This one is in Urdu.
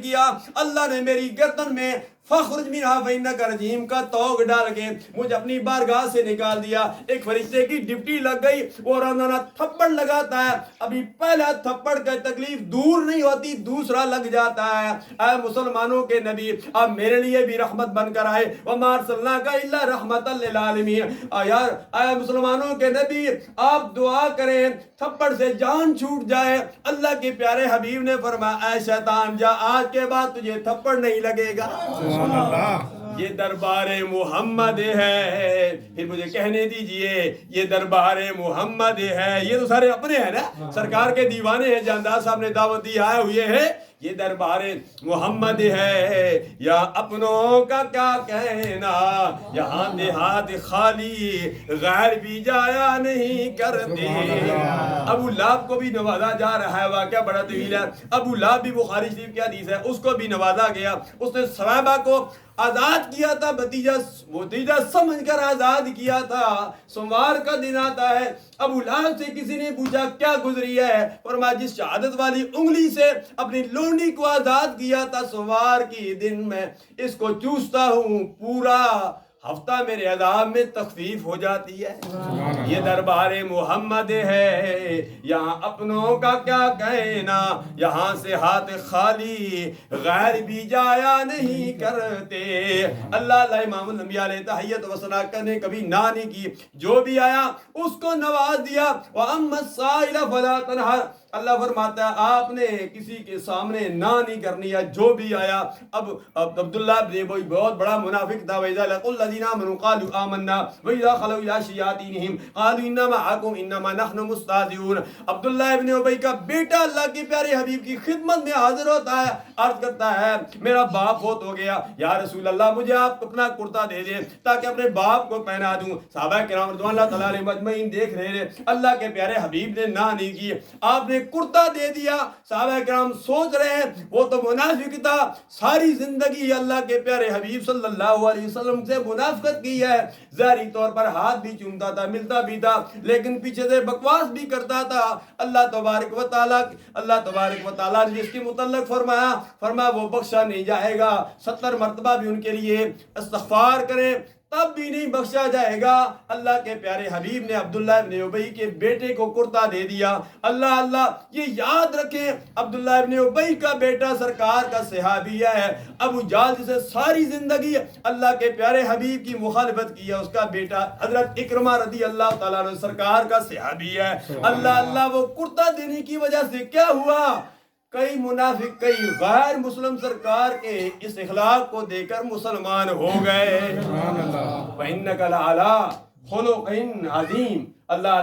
کیا، اللہ نے میری گردن میں فخرج منہا فإنک رجیم کا توق ڈال کے مجھے اپنی بارگاہ سے نکال دیا۔ ایک فرشتے کی ڈپٹی لگ گئی، وہ روزانہ تھپڑ لگاتا ہے، ابھی پہلا تھپڑ کا تکلیف دور نہیں ہوتی، دوسرا لگ جاتا ہے۔ اے مسلمانوں کے نبی، آپ میرے لیے بھی رحمت بن کر آئے، وما ارسلناک الا رحمۃ للعالمین۔ اے مسلمانوں کے نبی، آپ دعا کریں تھپڑ سے جان چھوٹ جائے۔ اللہ کے پیارے حبیب نے فرمایا، اے شیطان جا، آج کے بعد تجھے تھپڑ نہیں لگے گا۔ یہ دربار محمد ہے۔ پھر مجھے کہنے دیجئے، یہ دربار محمد ہے۔ یہ تو سارے اپنے ہیں نا، سرکار کے دیوانے ہیں، جاندار صاحب نے دعوت دی آئے ہوئے ہیں۔ یہ دربار محمد ہے، یا اپنوں کا کیا کہنا، یہاں دیہات خالی غیر بھی جایا نہیں کرتے۔ ابو لہب کو بھی نوازا جا رہا ہے، واقعہ بڑا طویل ہے۔ ابو لہب بھی بخاری شریف کی حدیث ہے، اس کو بھی نوازا گیا، اس نے صحابہ کو آزاد کیا تھا، بھتیجا سمجھ کر آزاد کیا تھا۔ سوموار کا دن آتا ہے، ابو لہب سے کسی نے پوچھا کیا گزری ہے، فرمایا جس شہادت والی انگلی سے اپنی لونڈی کو آزاد کیا تھا، سوموار کی دن میں اس کو چوستا ہوں، پورا ہفتہ میرے عذاب میں تخفیف ہو جاتی ہے۔ یہ دربار محمد ہے، یہاں اپنوں کا کیا کہنا، یہاں سے ہاتھ خالی غیر بھی جایا نہیں کرتے۔ اللہ امام الانبیاء علیہ تحیت و ثنا نے کبھی نہ نہیں کی، جو بھی آیا اس کو نواز دیا۔ وَأَمَّا السَّائِلَ فَلَا تَنْهَرْ، اللہ فرماتا ہے آپ نے کسی کے سامنے نہ نہیں کرنی ہے، جو بھی آیا۔ اب عبداللہ ابن ابی بہت بڑا منافق تھا، وَإِذَا لَقُوا الَّذِينَ آمَنُوا قَالُوا آمَنَّا وَإِذَا خَلَوْا إِلَىٰ شَيَاطِينِهِمْ قَالُوا إِنَّا مَعَكُمْ إِنَّمَا نَحْنُ مُسْتَهْزِئُونَ۔ عبداللہ ابن ابی کا بیٹا اللہ کے پیارے حبیب کی خدمت میں حاضر ہوتا ہے، عرض کرتا ہے میرا باپ فوت ہو گیا، یا رسول اللہ مجھے آپ اپنا کرتا دے دیں تاکہ اپنے باپ کو پہنا دوں۔ صحابہ کرام رضوان اللہ تعالیٰ علیہم اجمعین دیکھ رہے ہیں، اللہ کے پیارے حبیب نے نہ نہیں کی، آپ نے کرتا دے دیا۔ صحابہ کرام سوچ رہے ہیں وہ تو منافق تھا، ساری زندگی اللہ کے پیارے حبیب صلی اللہ علیہ وسلم سے منافقت کی ہے، ظاہری طور پر ہاتھ بھی چومتا تھا، ملتا بھی تھا، لیکن پیچھے سے بکواس بھی کرتا تھا۔ اللہ تبارک و تعالیٰ نے جس کے متعلق فرمایا وہ بخشا نہیں جائے گا، 70 مرتبہ بھی ان کے لیے استغفار کریں تب بھی نہیں بخشا جائے گا۔ اللہ کے پیارے حبیب نے عبداللہ ابن ابی کے بیٹے کو کرتا دے دیا۔ اللہ یہ یاد رکھیں، عبداللہ ابن ابی کا بیٹا سرکار کا صحابی ہے۔ ابو جہل جسے ساری زندگی اللہ کے پیارے حبیب کی مخالفت کی ہے، اس کا بیٹا حضرت اکرمہ رضی اللہ تعالیٰ عنہ سرکار کا صحابی ہے۔ اللہ وہ کرتا دینے کی وجہ سے کیا ہوا، کئی منافق، کئی غیر مسلم سرکار کے اس اخلاق کو دے کر مسلمان ہو گئے۔ وَإِنَّكَ لَعَلَىٰ خُلُقٍ عَظِيمٍ۔ اللہ